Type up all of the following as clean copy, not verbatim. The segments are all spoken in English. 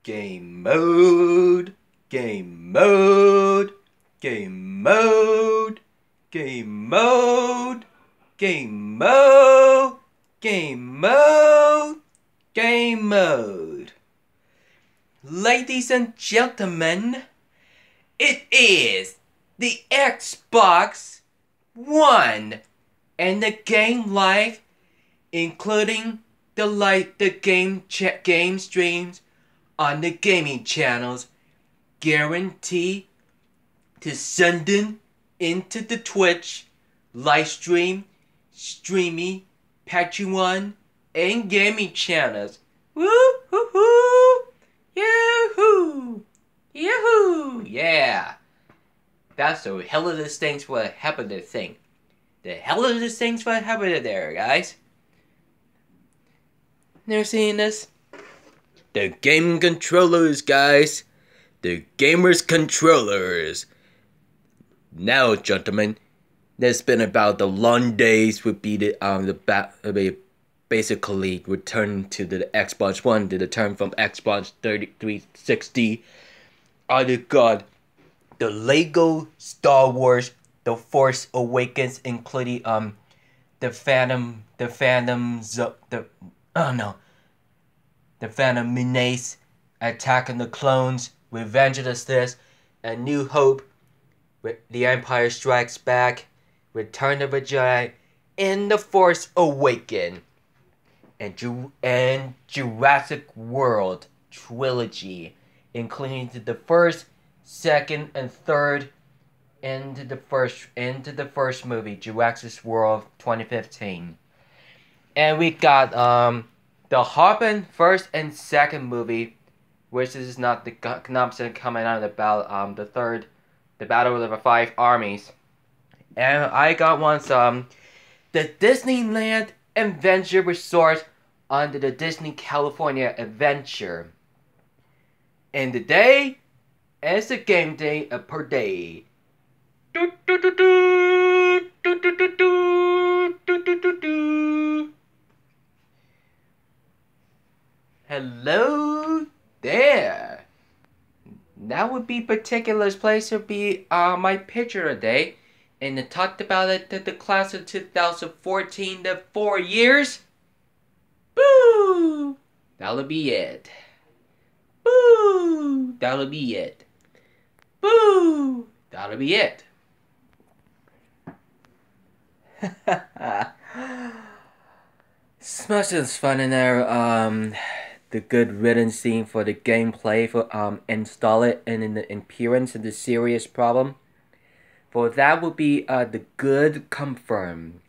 Game mode, game mode, game mode, game mode, game mode, game mode, game mode. Ladies and gentlemen, it is the Xbox One and the game live, including the game streams on the gaming channels, guarantee to send in into the Twitch live streaming Patreon and gaming channels. Woo hoo hoo! Yahoo! Yahoo! Yeah! That's the hell of this thing's what happened to thing. The hell of this thing's what happened to there, guys. Never seen this? The game controllers, guys. The gamers controllers. Now, gentlemen, there's been about the long days would be basically return to the Xbox One, to the turn from Xbox 360. Oh my god, the Lego Star Wars, The Force Awakens, including the Phantom Menace, Attack of the Clones, Revenge of the Sith, A New Hope, The Empire Strikes Back, Return of the Jedi, and The Force Awakens, and Jurassic World trilogy, including the first, second, and third, into the first movie, Jurassic World 2015, and we got the Hobbit first and second movie, which is not the conoption coming out about the third, the Battle of the Five Armies, and I got once the Disneyland Adventure Resort under the Disney California Adventure, and the day is a game day per day. Hello there. That would be particular place to be my picture today, and I talked about it to the class of 2014, the 4 years. Boo! That'll be it. Boo! That'll be it. Boo! That'll be it. Smash is fun in there. The good written scene for the gameplay for install it, and in the appearance of the serious problem. For that would be the good confirm.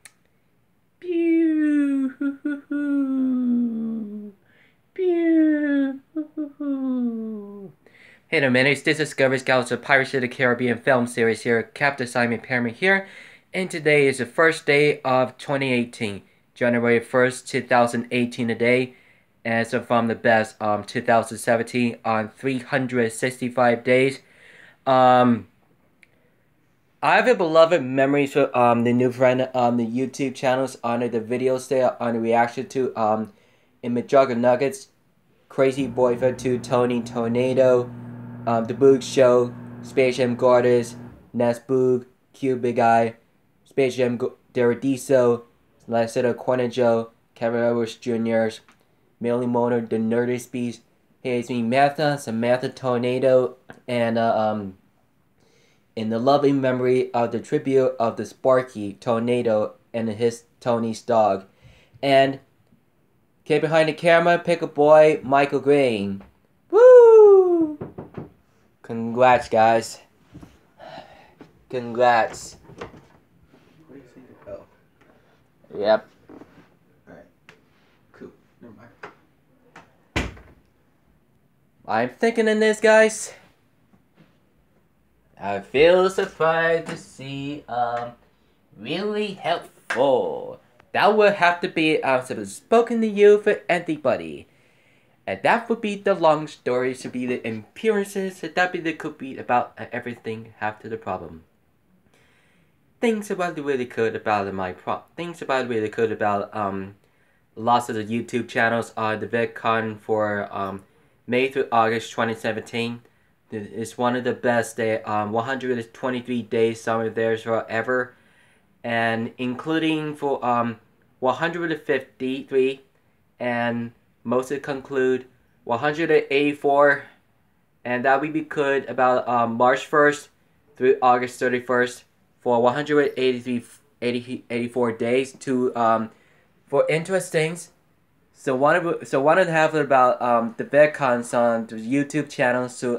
Pew hoo hoo hoo. Pew hoo hoo hoo. Hey there, man, it's this Discovery Scouts of Pirates of the Caribbean film series here, Captain Simon Perry here, and today is the first day of 2018, January 1st, 2018 today, and so from the best 2017 on 365 days. I have a beloved memories for the new friend on the YouTube channels under the videos there on the reaction to in Majorca Nuggets, Crazy Boyfriend 2, Tony Tornado, The Boog Show, Space Jam Garters, Ness Boog, Q Big Eye, Space Jam Derradiso, Lysetta Corner Joe, Kevin Edwards Jr., Millie Moner, The Nerdist Beast, Hayes Me Matha, Samantha Tornado, and in the loving memory of the tribute of the Sparky Tornado and his Tony's dog. And came behind the camera, pick a boy, Michael Green. Woo! Congrats, guys. Congrats. What do you think of? Oh. Yep. Alright. Cool. Never mind. I'm thinking in this, guys. I feel surprised to see, really helpful. That would have to be, spoken to you for anybody. And that would be the long story, to be the appearances, that be the could be about everything after the problem. Things about really good about lots of the YouTube channels, the VidCon for, May through August 2017. It's one of the best 123 days summer there's forever, and including for 153, and mostly conclude 184, and that we could about March 1st through August 31st for 84 days to for interesting. So one and a half about the VidCons on the YouTube channels to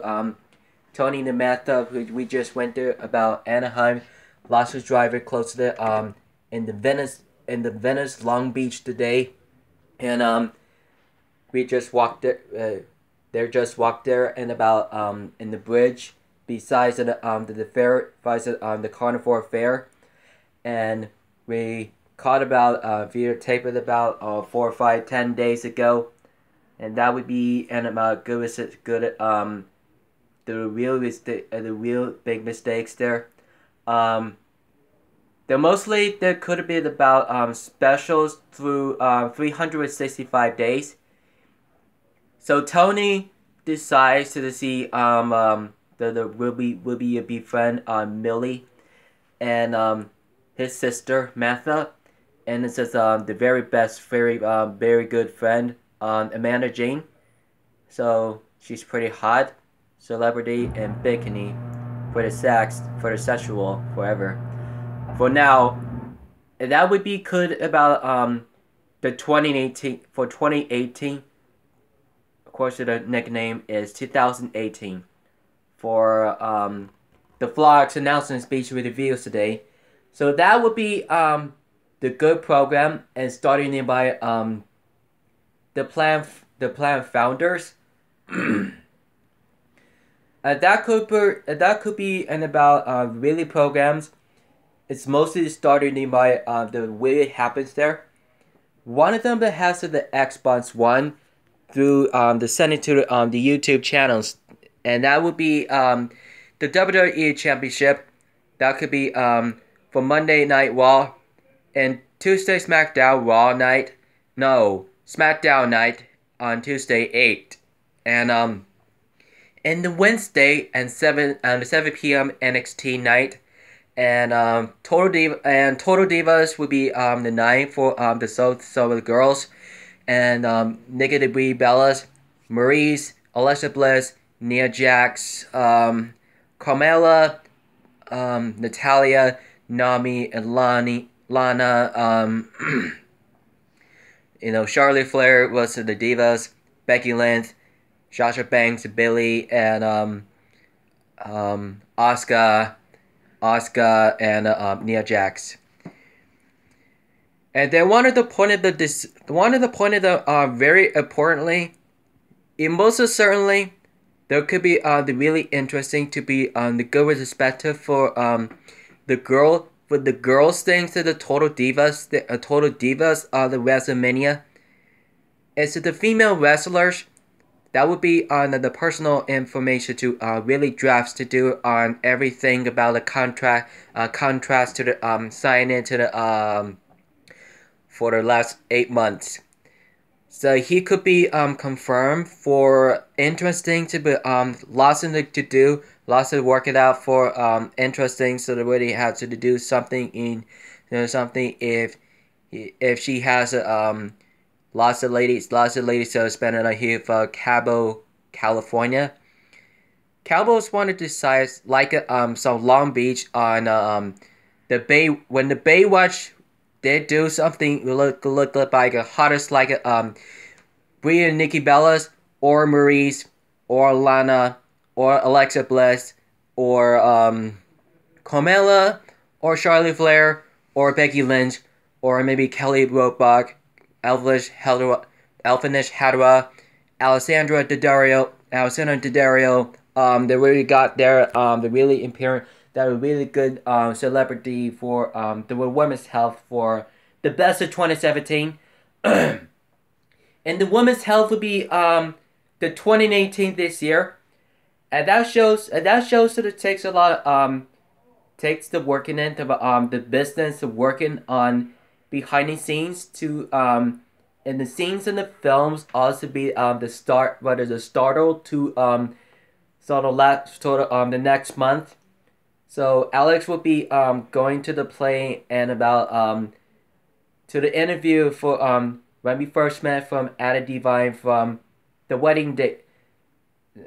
Tony the Mathup, who we just went there about Anaheim, Las Driver close to the in the Venice Long Beach today, and we just walked there. They just walked there and about in the bridge besides the fair, besides the Carnivore Fair, and we caught about videotaped it about 4 or 5, 10 days ago, and that would be and about good the real big mistakes there. There mostly there could have been about specials through 365 days. So Tony decides to see the will be a befriend Millie and his sister Matha, and this is the very best, very good friend Amanda Jane. So she's pretty hot, celebrity and bikini for the sexual forever. For now, that would be good about the 2018. Of course, the nickname is 2018 for the vlog's announcement speech with the videos today. So that would be the good program, and starting in by the plan founders. That could be and about really programs. It's mostly starting in by the way it happens there. One of them that has the Xbox One through the sending to the YouTube channels, and that would be the WWE Championship. That could be for Monday Night Raw, and Tuesday SmackDown Raw night. No, SmackDown night on Tuesday 8, and the Wednesday and 7 p.m. NXT night, and Total Divas would be the 9 for the Soul Girls, and Nikki Brie Bellas, Maurice, Alexa Bliss, Nia Jax, Carmella, Natalia, Nami, and Lana, Charlotte Flair was the Divas, Becky Lynch, Sasha Banks, Billy, and Asuka, and Nia Jax. And then one of the very importantly, most certainly, there could be the really interesting to be the good perspective for the girls things to the Total Divas, the WrestleMania. It's the female wrestlers. That would be on the personal information to really drafts to do on everything about the contrast to the sign into the for the last 8 months. So he could be confirmed for interesting to be lots of to do, lots of work it out for interesting. So they really have to do something in something if she has lots of ladies so spending on here for Cabo, California. Cowboys wanted to decide like some Long Beach on the Bay when the Baywatch they do something look like a hottest like Bria and Nikki Bellas or Maurice or Lana or Alexa Bliss or Carmella or Charlotte Flair or Becky Lynch or maybe Kelly Roebuck, Elfinish Hadra, Alessandra Daddario. They really got their the really imperial. That a really good celebrity for the women's health for the best of 2017. And the women's health will be the 2018 this year. And that shows that it takes a lot of takes the working into the business of working on behind the scenes to and the scenes in the films also be the startle to the next month. So Alex will be going to the play and about to the interview for when we first met from Ada Divine from the wedding date,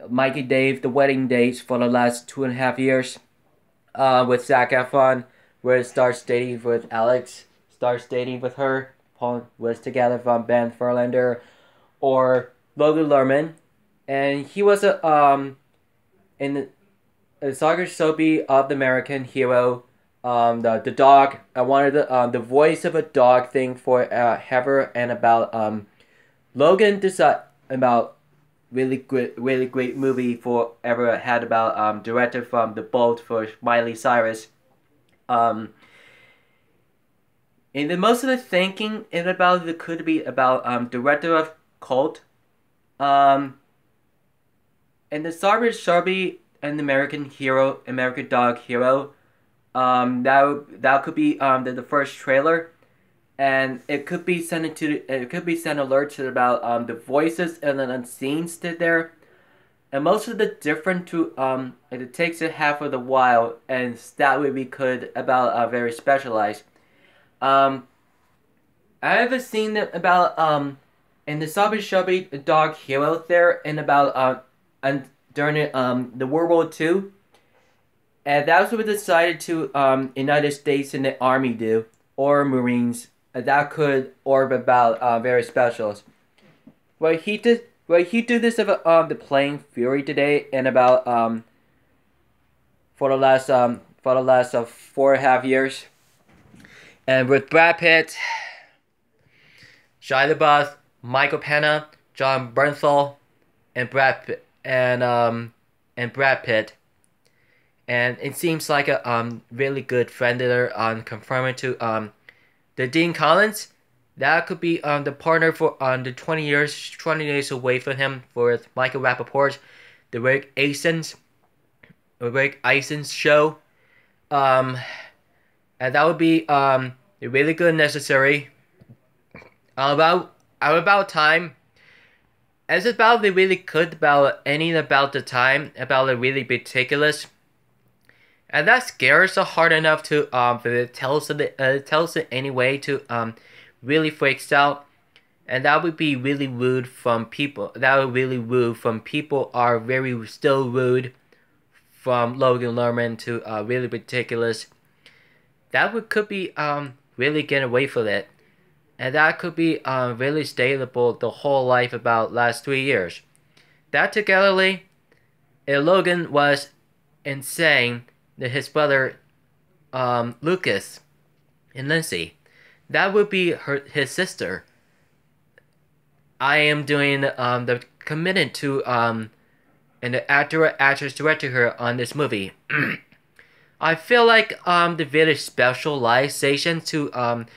Mikey Dave, the wedding dates for the last 2.5 years with Zac Efron, where it starts dating with Alex, starts dating with her. Paul was together from Ben Furlander or Logan Lerman, and he was in the Saga Soapy of the American Hero. The dog. I wanted the voice of a dog thing for Heather and about Logan. This about really great movie for ever had about director from The Bolt for Miley Cyrus. Um, and then most of the thinking in about it could be about director of Cult. Um, and the Sarah Sharby and American Hero, American Dog Hero. That could be the first trailer, and it could be sent alerts about the voices and then scenes there, and most of the different to it takes a half of the while, and that way we could about very specialized. Um, I haven't seen it about in the Sabi Shabby Dog Hero there in about and during the World War II. And that's what we decided to United States and the Army do, or Marines. That could orb about very specials. He did this about the playing Fury today and about for the last 4.5 years, and with Brad Pitt, Shia LaBeouf, Michael Pena, John Bernthal, and Brad Pitt. And it seems like a really good friend there on confirming to the Dean Collins. That could be the partner for the 20 days away from him for Michael Rappaport, the Rick Eisens show. And that would be really good and necessary. About time. As about they really could about any about the time about a really meticulous. And that scares us hard enough to tells it anyway to really freaks out, and that would be really rude from people. That would really rude from people are very still rude from Logan Lerman to really ridiculous. That could be really get away from it, and that could be really stable the whole life about last 3 years. That togetherly, if Logan was insane. His brother, Lucas, and Lindsay. That would be his sister. I am doing the committed to and the actress director her on this movie. I feel like the very specialization to and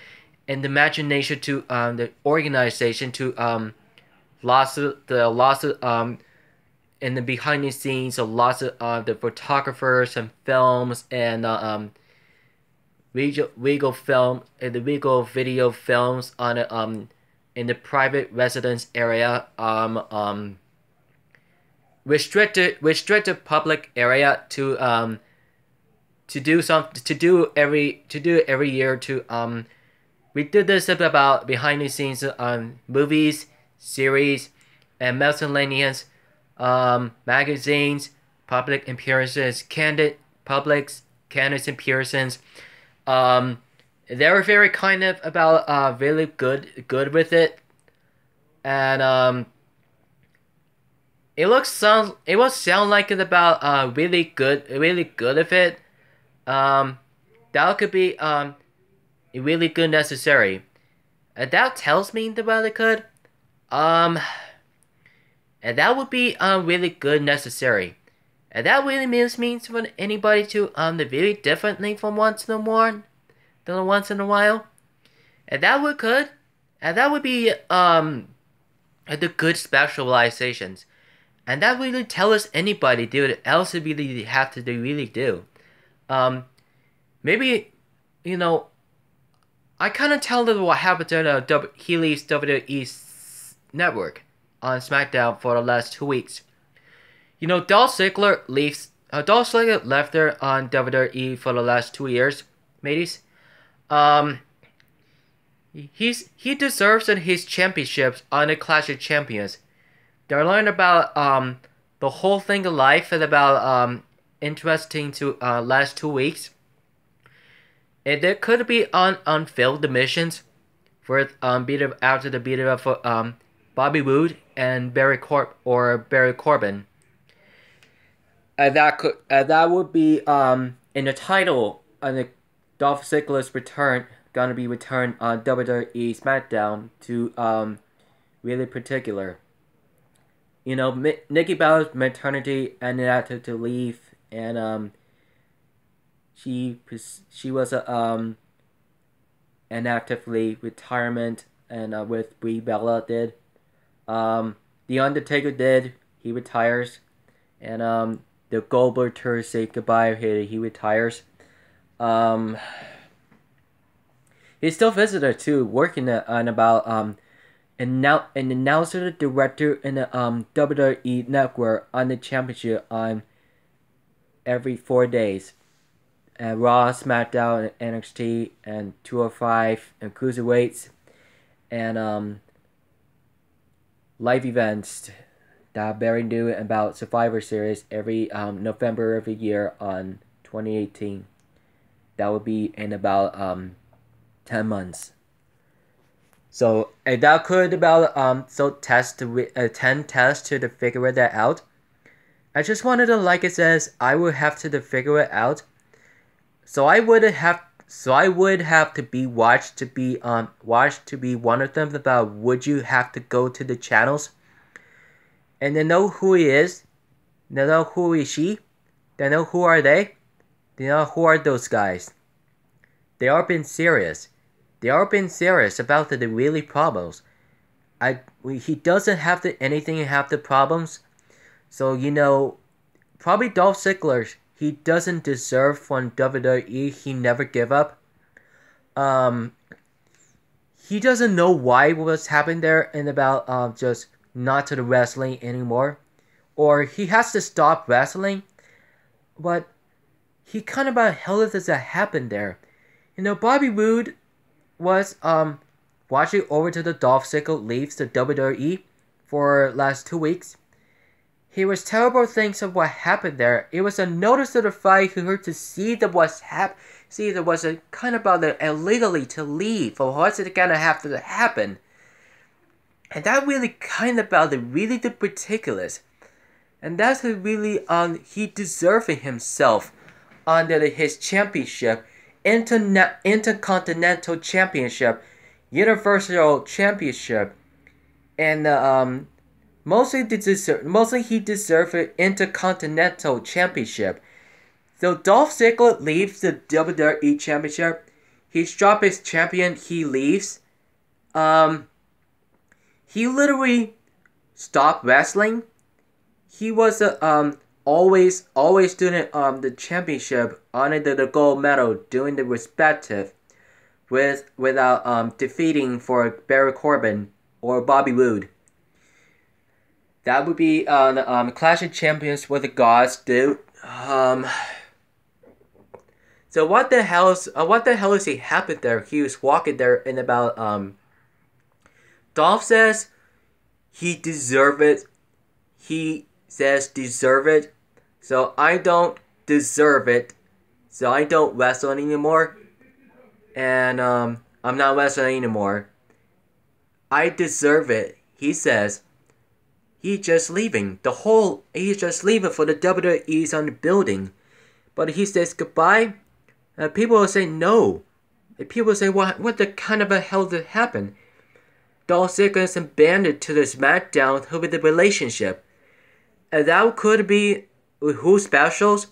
the imagination to the organization to lots of in the behind the scenes of lots of the photographers and films and Regal film and the Regal video films on in the private residence area restricted public area to do every year to we did this about behind the scenes on movies, series, and miscellaneous magazines, public appearances, candidates appearances. They were very kind of about really good with it, and it will sound like it's about really good of it. That could be really good necessary. That tells me that really could. And that would be really good necessary. And that really means for anybody to the very differently from once in a while than once in a while. And that would could. And that would be the good specializations. And that really tell us anybody do it else really have to really do. Maybe I kind of tell them what happened to he leaves WWE's network on SmackDown for the last 2 weeks. You know, Dolph Ziggler leaves. Dolph Ziggler left there on WWE for the last 2 years, mateys. Um, he deserves his championships on the Clash of Champions. They learned about the whole thing of life and about interesting to last 2 weeks. And there could be unfilled missions for after the beat up for Bobby Roode and Barry Corbin. That would be in the title on the Dolph Ziggler's return gonna be returned on WWE SmackDown to really particular. You know, Nikki Bella's maternity ended after to leave, and she was an actively retirement, and with Brie Bella did. The Undertaker did. He retires, and the Goldberg tour say goodbye. He retires. He's still visitor too, working on about an announcer, director in the WWE network on the championship on every 4 days. Raw, SmackDown, and NXT, and 205, and Cruiserweights, and live events that Barry do about Survivor Series every November of the year on 2018. That would be in about 10 months. So that could about 10 tests to figure that out. I just wanted to, like it says, I would have to figure it out. So I would have to be watched to be one of them. About would you have to go to the channels and they know who he is, they know who is she, they know who are they know who are those guys. They are being serious. They are being serious about the really problems. He doesn't have anything to have the problems. So, you know, probably Dolph Ziggler, he doesn't deserve from WWE. He never give up. He doesn't know why what's happened there and about just not to the wrestling anymore. Or he has to stop wrestling. But he kind of about how does that happen there? You know, Bobby Roode was watching over to the Dolph Ziggler leaves the WWE for last 2 weeks. He was terrible things of what happened there. It was a notice of the fight who heard to see that there was a kind of about illegally to leave, or what's it gonna have to happen. And that really kind of about the really the particulars. And that's really he deserving himself under his championship, Intercontinental Championship, Universal Championship, and mostly he deserved an Intercontinental Championship. So Dolph Ziggler leaves the WWE Championship. He's dropped his champion. He leaves. He literally stopped wrestling. He was always doing the championship under the gold medal, doing the respective, without defeating for Barry Corbin or Bobby Roode. That would be on Clash of Champions what the gods do. So what the hell is he happened there? He was walking there in about Dolph says he deserve it. He says deserve it. So I don't deserve it. So I don't wrestle anymore. And I'm not wrestling anymore. I deserve it. He says he's just leaving. He's just leaving for the WWE's on the building. But he says goodbye. People will say no. And people will say, what the kind of a hell did happen? Dolph Ziggler is abandoned to the SmackDown with the relationship. And that could be who specials.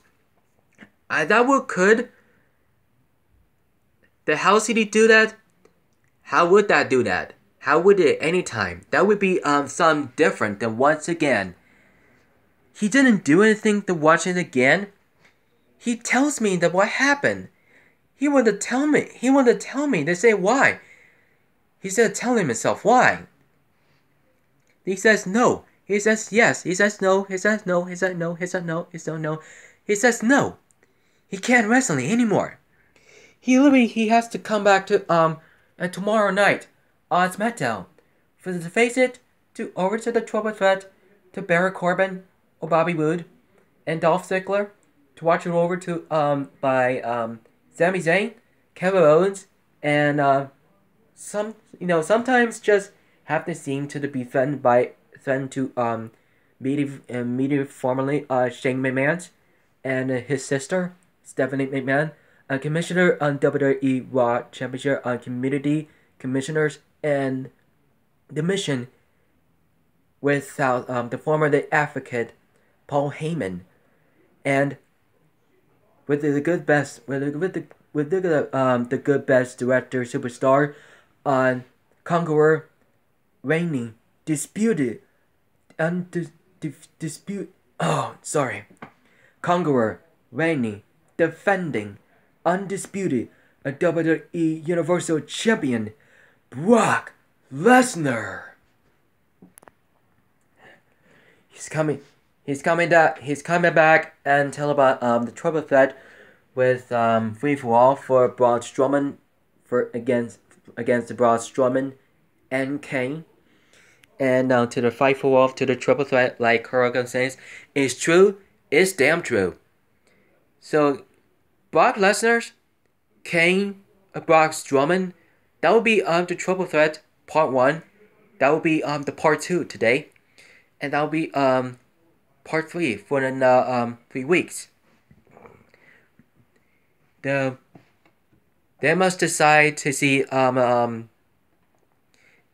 Could. How did he do that? How would that do that? How would it anytime? That would be something different than once again. He didn't do anything to watch it again. He tells me that what happened. He wanted to tell me. He wanted to tell me. They say why. He said telling himself why. He says no. He says yes. He says no. He says no. He says no. He says no. He says no. He says no. He can't wrestle anymore. He has to come back to tomorrow night on SmackDown to face it over to the Triple Threat to Baron Corbin or Bobby Roode and Dolph Ziggler to watch it over to by Sami Zayn, Kevin Owens, and sometimes just have the scene to be threatened to media formerly Shane McMahon and his sister Stephanie McMahon, a commissioner on WWE Raw Championship on Community Commissioners and the Mission without the former the advocate Paul Heyman, and with the good best the good best director superstar on Conqueror reigning disputed Conqueror reigning defending undisputed a WWE Universal Champion Brock Lesnar. He's coming back and tell about the Triple Threat with Free for All for Braun Strowman against the Braun Strowman and Kane. And to the Fight for All to the Triple Threat, like Hogan says, is true, it's damn true. So Brock Lesnar, Kane, Braun Strowman, that will be the Triple Threat Part 1. That will be the Part 2 today. And that will be Part 3 for the 3 weeks. They must decide to see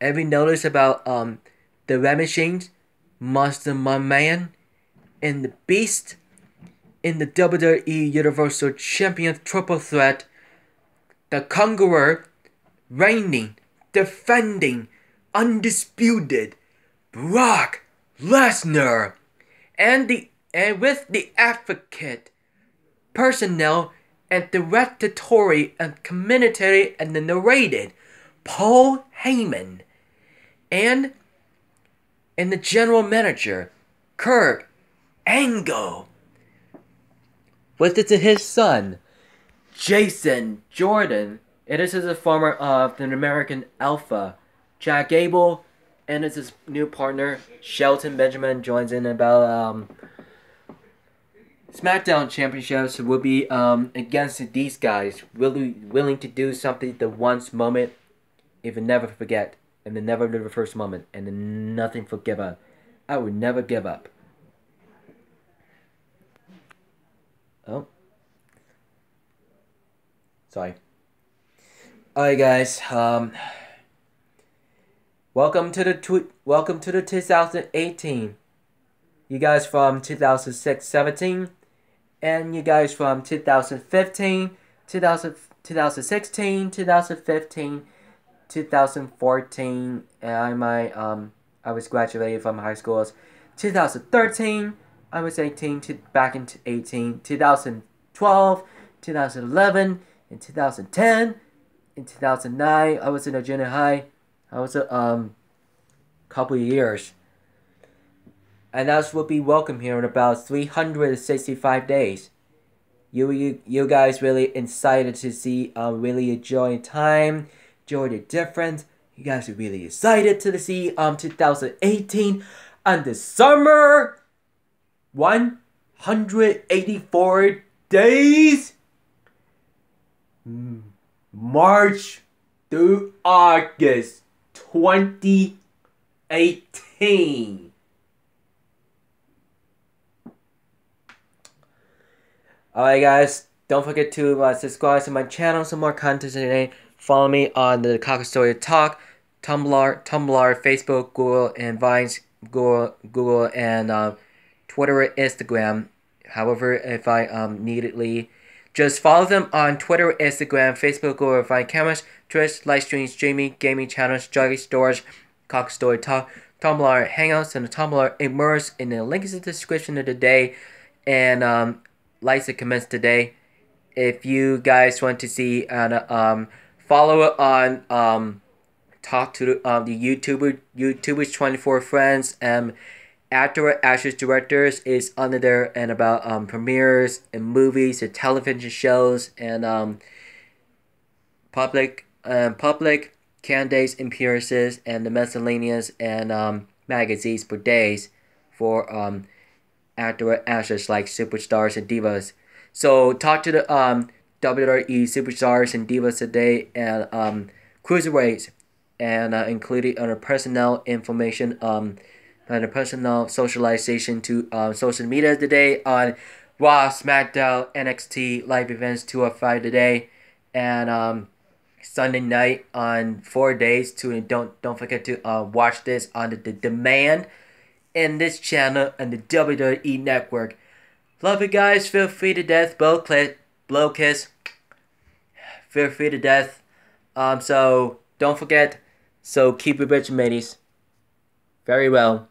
every notice about the Red Machines, Monster Man, and the Beast in the WWE Universal Champion Triple Threat, the Conqueror, reigning, defending, undisputed Brock Lesnar, and with the advocate, personnel, and directory and commentary and the narrated Paul Heyman, and the general manager Kurt Angle, with his son Jason Jordan. It is his former of the American Alpha Jack Gable, and it's his new partner Shelton Benjamin joins in about SmackDown Championships will be against these guys, really willing to do something the once moment, if you never forget, and the never the first moment, and then nothing forgive up. I would never give up. Oh, sorry. Alright, guys. Welcome to the 2018. You guys from 2017, and you guys from 2015, 2016, 2015, 2014. And I was graduated from high school. 2013, I was 18. Back in 18, 2012, 2011, and 2010. In 2009, I was in a junior high. I was a couple of years. And that will be welcome here in about 365 days. You guys really excited to see, really enjoying time, enjoy the difference. You guys are really excited to see 2018 and the summer 184 days. March through August 2018. Alright guys, don't forget to subscribe to my channel for more content today. Follow me on the Cocker Story Talk, Tumblr, Facebook, Google, and Vines, Google and Twitter, Instagram. However, if I neededly, just follow them on Twitter, Instagram, Facebook, Google, Vine Cameras, Twitch, live streams, streaming, gaming channels, Juggy Stores, Cocker Story Talk, Tumblr, Hangouts, and the Tumblr immerse in the link in the description of the day, and likes and comments today. If you guys want to see and follow it on talk to the YouTubers 24 friends actor actors directors is under there and about premieres and movies and television shows and public candidates appearances and the miscellaneous and magazines per days for actor actors like superstars and divas. So talk to the WWE superstars and divas today and cruiserweights and including under personnel information under personal socialization to social media today on Raw, SmackDown, NXT live events 205 today and Sunday night on 4 days to don't forget to watch this on the demand in this channel and the WWE Network. Love you guys. Feel free to death. Blow kiss. Feel free to death. So don't forget. So keep it rich, mateys. Very well.